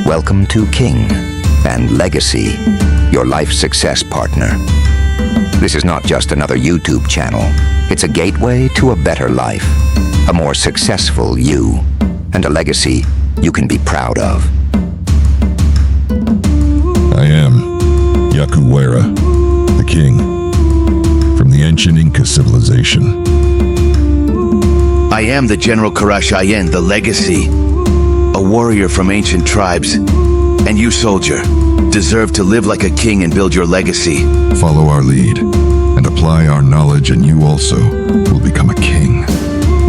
Welcome to King and Legacy, your life success partner. This is not just another YouTube channel. It's a gateway to a better life, a more successful you, and a legacy you can be proud of. I am Yaku Waira, the king, from the ancient Inca civilization. I am the General Korash Ayen, the Legacy, a warrior from ancient tribes. And you, soldier, deserve to live like a king and build your legacy. Follow our lead and apply our knowledge, and you also will become a king,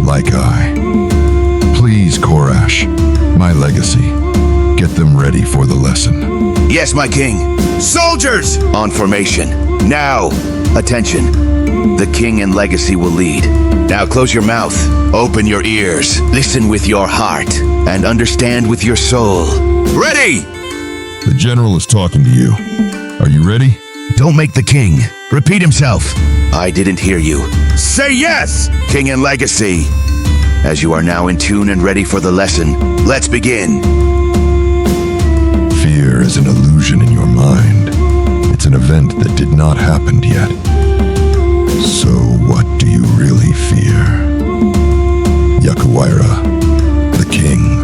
like I. Please, Korash, my legacy, get them ready for the lesson. Yes, my king. Soldiers! On formation. Now, attention. The king and legacy will lead. Now close your mouth, open your ears, listen with your heart, and understand with your soul. Ready! The general is talking to you. Are you ready? Don't make the king repeat himself. I didn't hear you. Say yes, king and legacy. As you are now in tune and ready for the lesson, let's begin. Fear is an illusion in your mind. It's an event that did not happen yet. So what do you really fear? Yaku Waira, the king.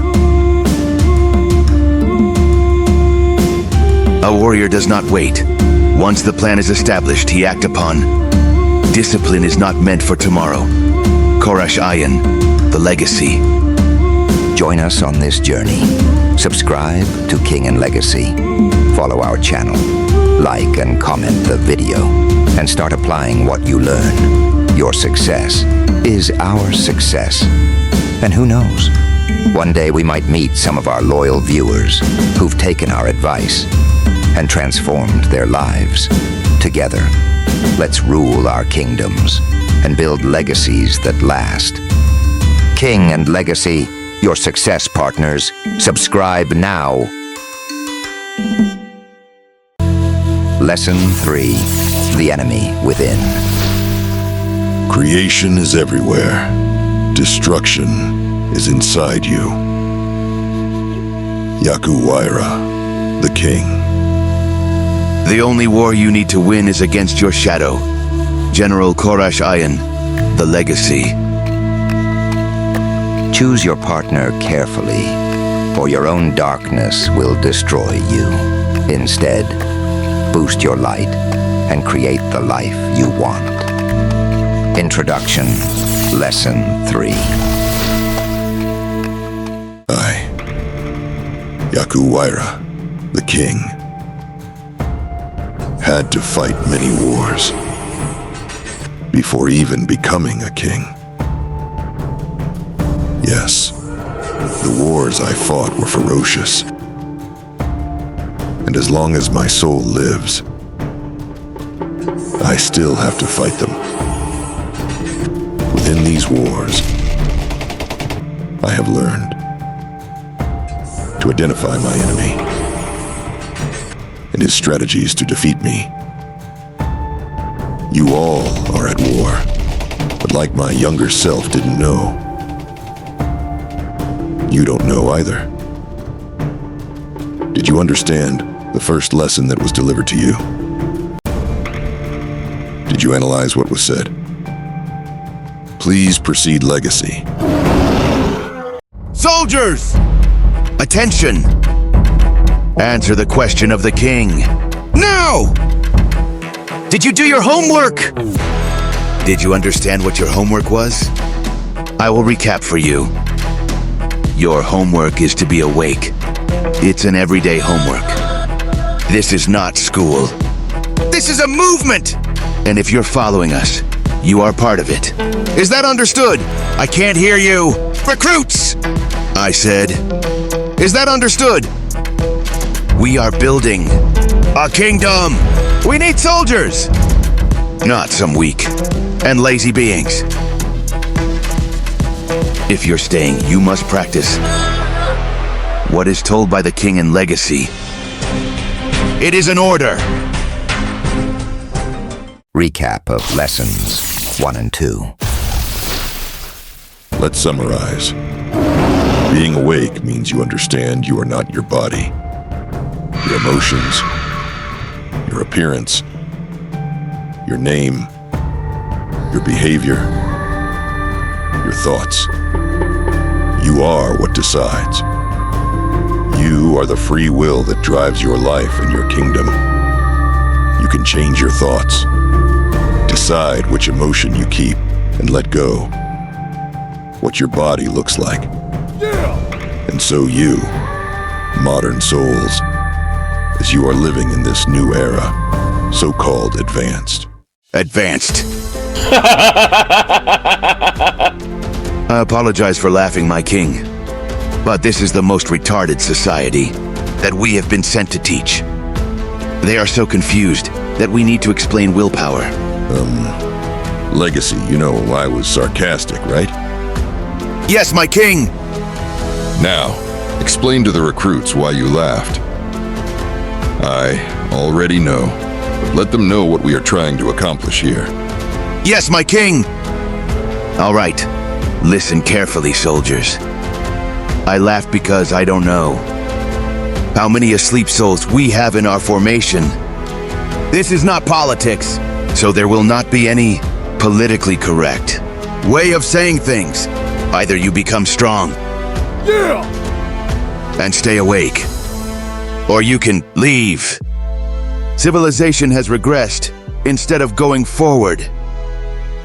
A warrior does not wait. Once the plan is established, he acts upon. Discipline is not meant for tomorrow. Korash Ayen, the legacy. Join us on this journey. Subscribe to King and Legacy. Follow our channel. Like and comment the video. And start applying what you learn. Your success is our success. And who knows? One day we might meet some of our loyal viewers who've taken our advice and transformed their lives. Together, let's rule our kingdoms and build legacies that last. King and Legacy, your success partners. Subscribe now. Lesson 3, the enemy within. Creation is everywhere. Destruction is inside you. Yaku Waira, the king. The only war you need to win is against your shadow. General Korash Ayen, the legacy. Choose your partner carefully, or your own darkness will destroy you. Instead, boost your light and create the life you want. Introduction, Lesson 3. I, Yaku Waira, the king, had to fight many wars before even becoming a king. Yes, the wars I fought were ferocious. And as long as my soul lives, I still have to fight them. Within these wars, I have learned to identify my enemy and his strategies to defeat me. You all are at war, but like my younger self didn't know, you don't know either. Did you understand the first lesson that was delivered to you? Did you analyze what was said? Please proceed, legacy. Soldiers! Attention! Answer the question of the king. Now! Did you do your homework? Did you understand what your homework was? I will recap for you. Your homework is to be awake. It's an everyday homework. This is not school. This is a movement! And if you're following us, you are part of it. Is that understood? I can't hear you. Recruits! I said. Is that understood? We are building a kingdom. We need soldiers, not some weak and lazy beings. If you're staying, you must practice what is told by the king and legacy. It is an order. Recap of Lessons 1 and 2. Let's summarize. Being awake means you understand you are not your body, your emotions, your appearance, your name, your behavior, your thoughts. You are what decides. You are the free will that drives your life and your kingdom. You can change your thoughts, decide which emotion you keep and let go, what your body looks like. And so you, modern souls, as you are living in this new era, so-called advanced. Advanced. I apologize for laughing, my king, but this is the most retarded society that we have been sent to teach. They are so confused that we need to explain willpower. Legacy, you know I was sarcastic, right? Yes, my king! Now, explain to the recruits why you laughed. I already know, but let them know what we are trying to accomplish here. Yes, my king! All right, listen carefully, soldiers. I laughed because I don't know how many asleep souls we have in our formation. This is not politics, so there will not be any politically correct way of saying things. Either you become strong and stay awake, or you can leave. Civilization has regressed instead of going forward.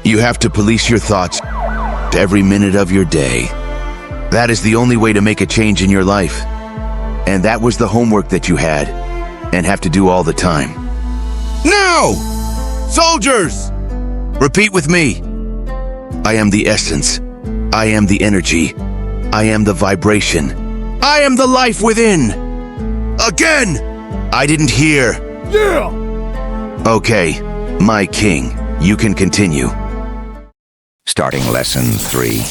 You have to police your thoughts every minute of your day. That is the only way to make a change in your life. And that was the homework that you had and have to do all the time. Now! Soldiers! Repeat with me. I am the essence. I am the energy. I am the vibration. I am the life within. Again! I didn't hear. Yeah! Okay, my king, you can continue. Starting lesson 3.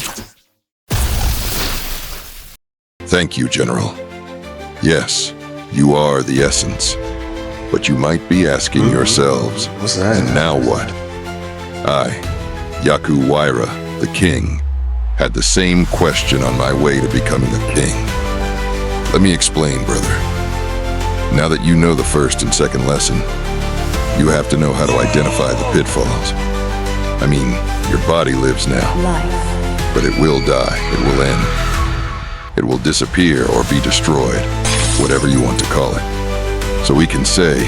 Thank you, General. Yes, you are the essence. But you might be asking yourselves, What's that? and now what? I, Yaku Waira, the king, had the same question on my way to becoming a king. Let me explain, brother. Now that you know the first and second lesson, you have to know how to identify the pitfalls. I mean, your body lives now, but it will die, it will end. It will disappear or be destroyed, whatever you want to call it. So we can say,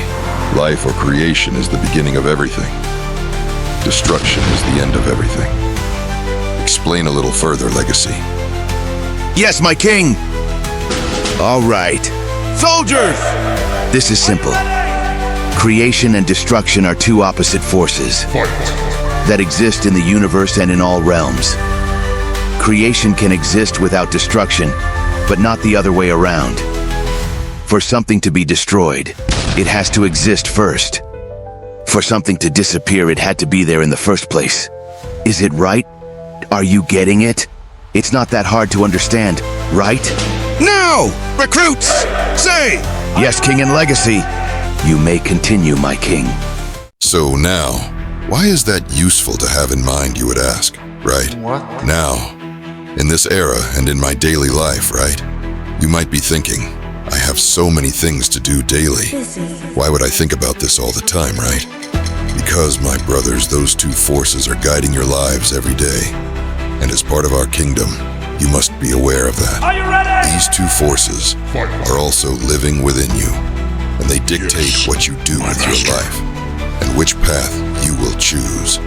life or creation is the beginning of everything. Destruction is the end of everything. Explain a little further, Legacy. Yes, my king! All right. Soldiers! This is simple. Creation and destruction are two opposite forces that exist in the universe and in all realms. Creation can exist without destruction, but not the other way around. For something to be destroyed, it has to exist first. For something to disappear, it had to be there in the first place. Is it right? Are you getting it? It's not that hard to understand, right? Now! Recruits! Say! Yes, KingAndLegacy. You may continue, my king. So now, why is that useful to have in mind, you would ask, right? What? Now, in this era and in my daily life, right? You might be thinking, I have so many things to do daily. Why would I think about this all the time, right? Because, my brothers, those two forces are guiding your lives every day. And as part of our kingdom, you must be aware of that. Are you ready? These two forces are also living within you, and they dictate what you do with your life and which path you will choose.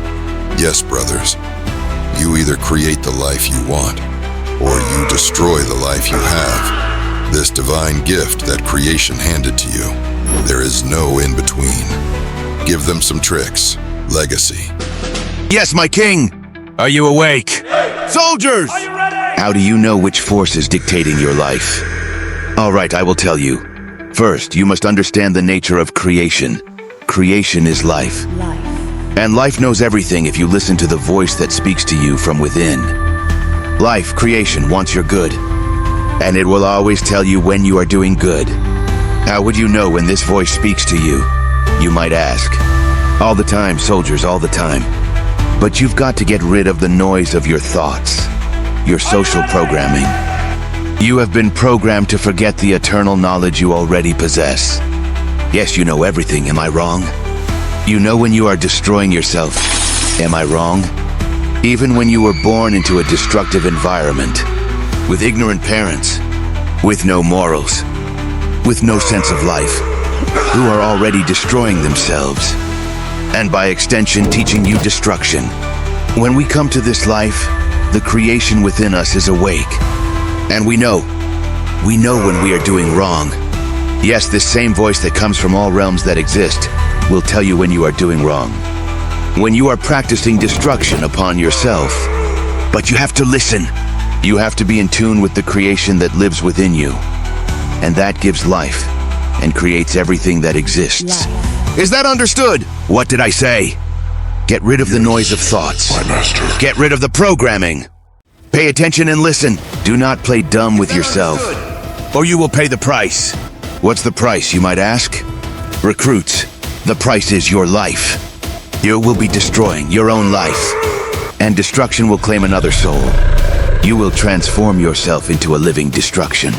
Yes, brothers, you either create the life you want or you destroy the life you have. This divine gift that creation handed to you, there is no in between. Give them some tricks. Legacy. Yes, my king. Are you awake? Soldiers! Are you ready? How do you know which force is dictating your life? All right, I will tell you. First, you must understand the nature of creation. Creation is life. And life knows everything if you listen to the voice that speaks to you from within. Life, creation, wants your good. And it will always tell you when you are doing good. How would you know when this voice speaks to you? You might ask. All the time, soldiers, all the time. But you've got to get rid of the noise of your thoughts, your social programming. You have been programmed to forget the eternal knowledge you already possess. Yes, you know everything, am I wrong? You know when you are destroying yourself, am I wrong? Even when you were born into a destructive environment, with ignorant parents, with no morals, with no sense of life, who are already destroying themselves, and by extension teaching you destruction. When we come to this life, the creation within us is awake, and we know when we are doing wrong. Yes, this same voice that comes from all realms that exist will tell you when you are doing wrong. When you are practicing destruction upon yourself. But you have to listen. You have to be in tune with the creation that lives within you. And that gives life and creates everything that exists. Is that understood? What did I say? Get rid of the noise of thoughts. My master. Get rid of the programming. Pay attention and listen. Do not play dumb with yourself, or you will pay the price. What's the price, you might ask? Recruits, the price is your life. You will be destroying your own life, and destruction will claim another soul. You will transform yourself into a living destruction,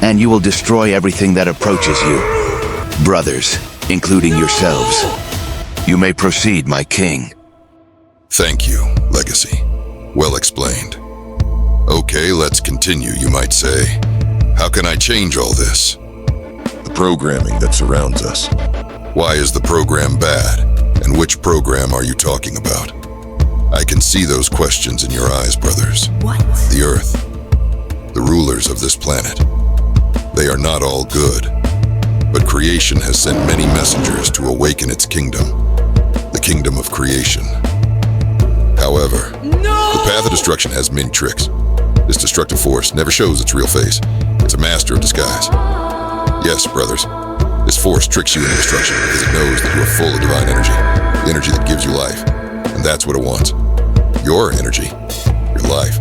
and you will destroy everything that approaches you. Brothers, including yourselves. You may proceed, my king. Thank you, Legacy. Well explained. Okay, let's continue, you might say. How can I change all this? The programming that surrounds us. Why is the program bad? And which program are you talking about? I can see those questions in your eyes, brothers. What? The Earth. The rulers of this planet. They are not all good. But creation has sent many messengers to awaken its kingdom. The kingdom of creation. However, the path of destruction has many tricks. This destructive force never shows its real face. It's a master of disguise. Yes, brothers, this force tricks you into destruction because it knows that you are full of divine energy, the energy that gives you life, and that's what it wants. Your energy, your life.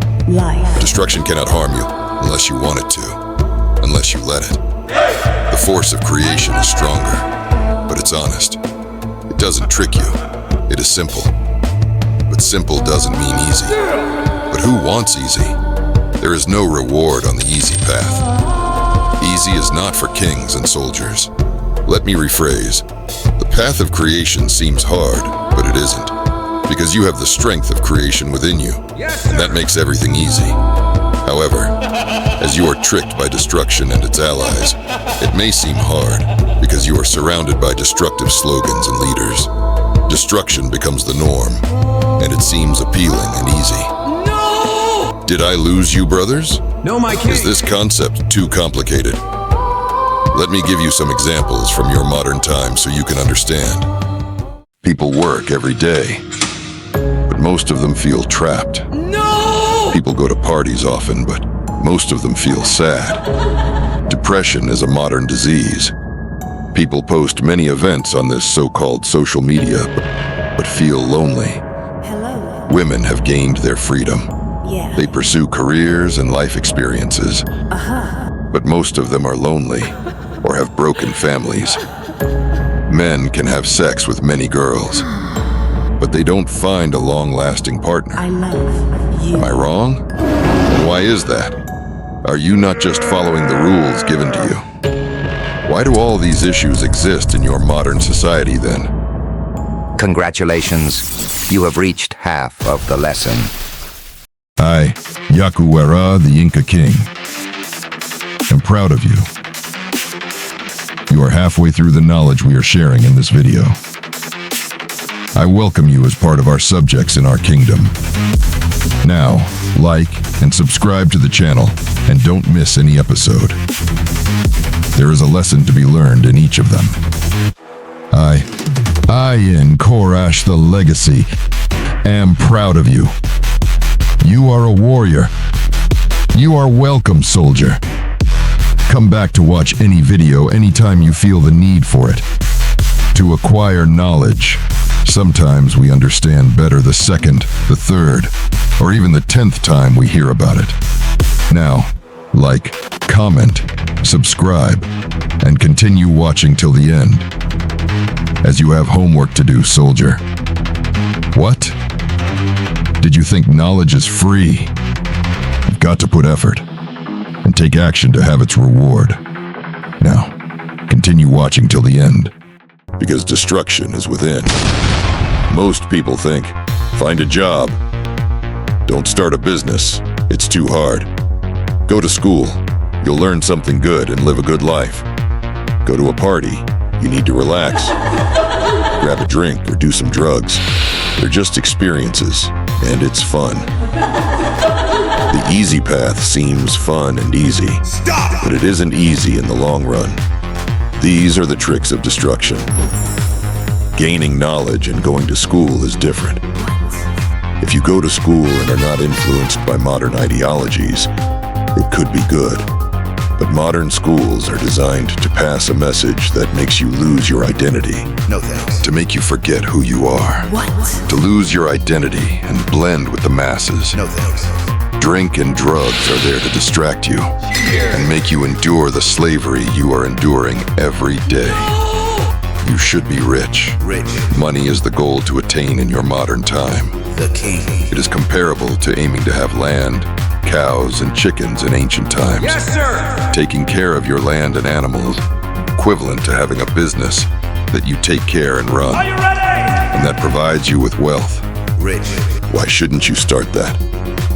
Destruction cannot harm you unless you want it to, unless you let it. The force of creation is stronger, but it's honest. It doesn't trick you. It is simple. But simple doesn't mean easy. But who wants easy? There is no reward on the easy path. Easy is not for kings and soldiers. Let me rephrase. The path of creation seems hard, but it isn't. Because you have the strength of creation within you, and that makes everything easy. However, as you are tricked by destruction and its allies, it may seem hard because you are surrounded by destructive slogans and leaders. Destruction becomes the norm, and it seems appealing and easy. Did I lose you, brothers? No, my king. Is this concept too complicated? Let me give you some examples from your modern times so you can understand. People work every day, but most of them feel trapped. No! People go to parties often, but most of them feel sad. Depression is a modern disease. People post many events on this so-called social media, but feel lonely. Hello. Women have gained their freedom. Yeah. They pursue careers and life experiences, but most of them are lonely or have broken families. Men can have sex with many girls, but they don't find a long-lasting partner. I love you. Am I wrong? And why is that? Are you not just following the rules given to you? Why do all these issues exist in your modern society then? Congratulations, you have reached half of the lesson. I, Yaku Waira, the Inca King, am proud of you. You are halfway through the knowledge we are sharing in this video. I welcome you as part of our subjects in our kingdom. Now, like and subscribe to the channel and don't miss any episode. There is a lesson to be learned in each of them. I in Korash the Legacy am proud of you. You are a warrior. You are welcome, soldier. Come back to watch any video anytime you feel the need for it. To acquire knowledge, sometimes we understand better the second, the third, or even the 10th time we hear about it. Now, like, comment, subscribe, and continue watching till the end, as you have homework to do, soldier. What? Did you think knowledge is free? You've got to put effort. and take action to have its reward. Now, continue watching till the end, because destruction is within. Most people think, find a job. Don't start a business, it's too hard. Go to school, you'll learn something good and live a good life. Go to a party, you need to relax. Grab a drink or do some drugs. They're just experiences, and it's fun. The easy path seems fun and easy, but it isn't easy in the long run. These are the tricks of destruction. Gaining knowledge and going to school is different. If you go to school and are not influenced by modern ideologies, it could be good. But modern schools are designed to pass a message that makes you lose your identity. No thanks. To make you forget who you are. What? To lose your identity and blend with the masses. No thanks. Drink and drugs are there to distract you and make you endure the slavery you are enduring every day. You should be rich. Rich. Money is the goal to attain in your modern time. The king. It is comparable to aiming to have land, cows, and chickens in ancient times. Yes, sir! Taking care of your land and animals, equivalent to having a business that you take care and run. Are you ready? And that provides you with wealth. Rich. Why shouldn't you start that?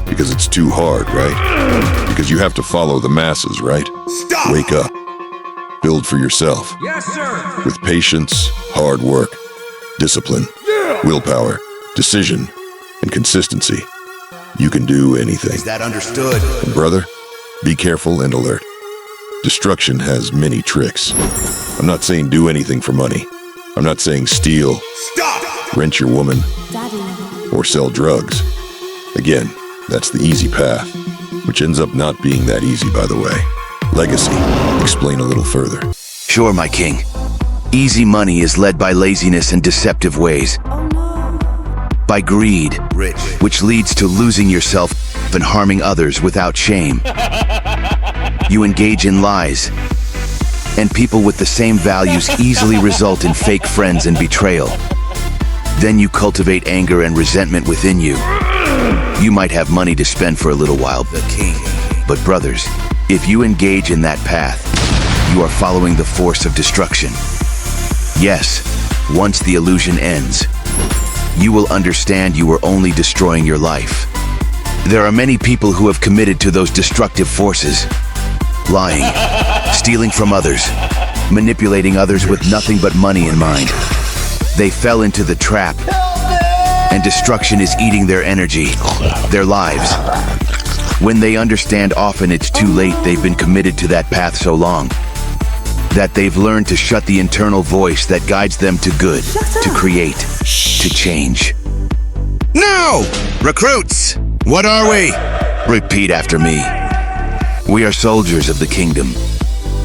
Because it's too hard, right? Because you have to follow the masses, right? Stop! Wake up. Build for yourself. Yes, sir! With patience, hard work, discipline, willpower, decision, and consistency, you can do anything. Is that understood? And brother, be careful and alert. Destruction has many tricks. I'm not saying do anything for money. I'm not saying steal, Stop! rent your woman, Daddy. or sell drugs. Again, that's the easy path, which ends up not being that easy, by the way. Legacy, explain a little further. Sure, my king. Easy money is led by laziness and deceptive ways. Oh no. By greed, rich, which leads to losing yourself and harming others without shame. You engage in lies, and people with the same values easily result in fake friends and betrayal. Then you cultivate anger and resentment within you. You might have money to spend for a little while, the king. But brothers, if you engage in that path, you are following the force of destruction. Yes, once the illusion ends, you will understand you were only destroying your life. There are many people who have committed to those destructive forces. Lying, stealing from others, manipulating others with nothing but money in mind. They fell into the trap, and destruction is eating their energy, their lives. When they understand often it's too late, they've been committed to that path so long that they've learned to shut the internal voice that guides them to good, to create, to change. Now, recruits, what are we? Repeat after me. We are soldiers of the kingdom.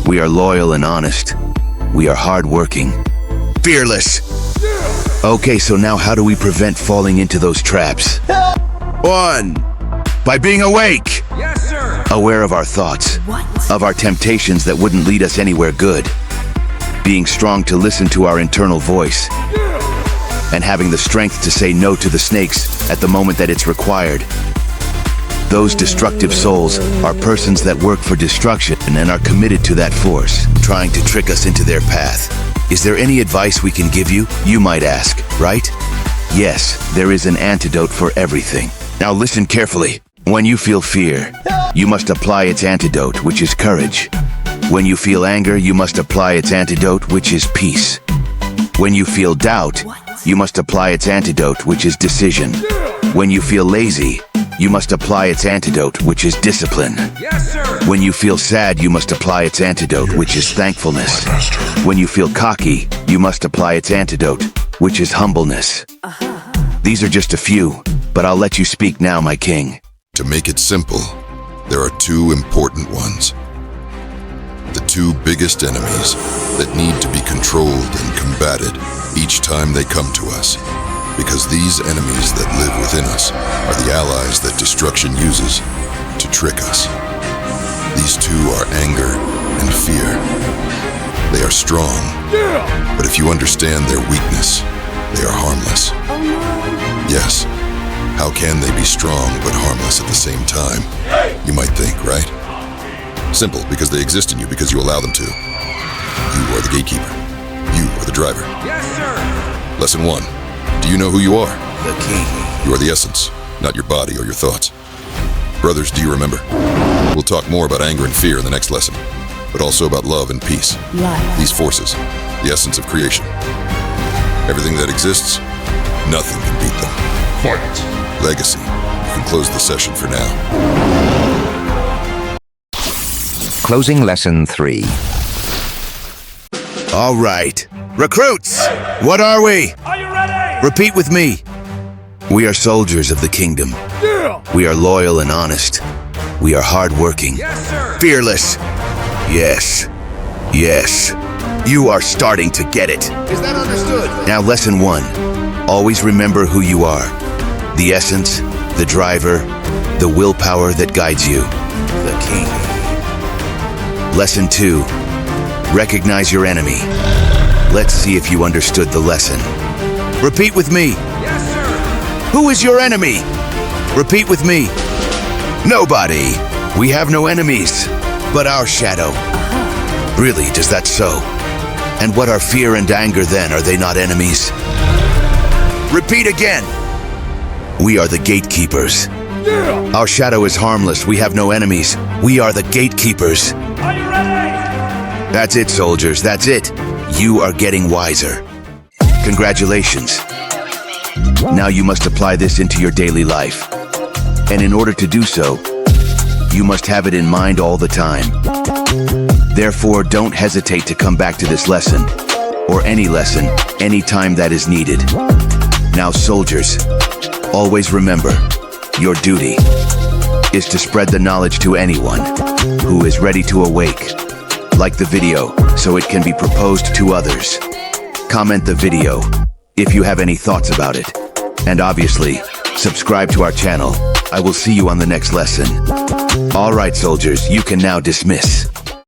We are loyal and honest. We are hardworking, fearless. Okay, so now how do we prevent falling into those traps? 1. By being awake. Yes, sir. Aware of our thoughts, of our temptations that wouldn't lead us anywhere good. Being strong to listen to our internal voice. And having the strength to say no to the snakes at the moment that it's required. Those destructive souls are persons that work for destruction and are committed to that force, trying to trick us into their path. Is there any advice we can give you? You might ask, right? Yes, there is an antidote for everything. Now listen carefully. When you feel fear, you must apply its antidote, which is courage. When you feel anger, you must apply its antidote, which is peace. When you feel doubt, you must apply its antidote, which is decision. When you feel lazy, you must apply its antidote, which is discipline. Yes, sir. When you feel sad, you must apply its antidote, which is thankfulness. When you feel cocky, you must apply its antidote, which is humbleness. These are just a few, but I'll let you speak now, my king. To make it simple, there are two important ones. The two biggest enemies that need to be controlled and combated each time they come to us. Because these enemies that live within us are the allies that destruction uses to trick us. These two are anger and fear. They are strong, but if you understand their weakness, they are harmless. Yes, how can they be strong but harmless at the same time? You might think, right? Simple, because they exist in you because you allow them to. You are the gatekeeper. You are the driver. Yes, sir! Lesson 1. Do you know who you are? The king. You are the essence, not your body or your thoughts. Brothers, do you remember? We'll talk more about anger and fear in the next lesson, but also about love and peace. Life. These forces, the essence of creation. Everything that exists, nothing can beat them. Fight! Legacy. You can close the session for now. Closing Lesson 3. All right. Recruits! What are we? Are you ready? Repeat with me. We are soldiers of the kingdom. Yeah! We are loyal and honest. We are hardworking. Yes, sir! Fearless. Yes. Yes. You are starting to get it. Is that understood? Now, lesson 1. Always remember who you are. The essence, the driver, the willpower that guides you. The king. Lesson 2. Recognize your enemy. Let's see if you understood the lesson. Repeat with me. Yes, sir! Who is your enemy? Repeat with me. Nobody. We have no enemies, but our shadow. Really, does that so? And what are fear and anger then? Are they not enemies? Repeat again. We are the gatekeepers. Yeah! Our shadow is harmless. We have no enemies. We are the gatekeepers. Are you ready? That's it, soldiers. That's it. You are getting wiser. Congratulations. Now you must apply this into your daily life. And in order to do so, you must have it in mind all the time. Therefore, don't hesitate to come back to this lesson, or any lesson, anytime that is needed. Now, soldiers, always remember, your duty is to spread the knowledge to anyone who is ready to awake. Like the video so it can be proposed to others. Comment the video if you have any thoughts about it. And obviously, subscribe to our channel. I will see you on the next lesson. All right, soldiers, you can now dismiss.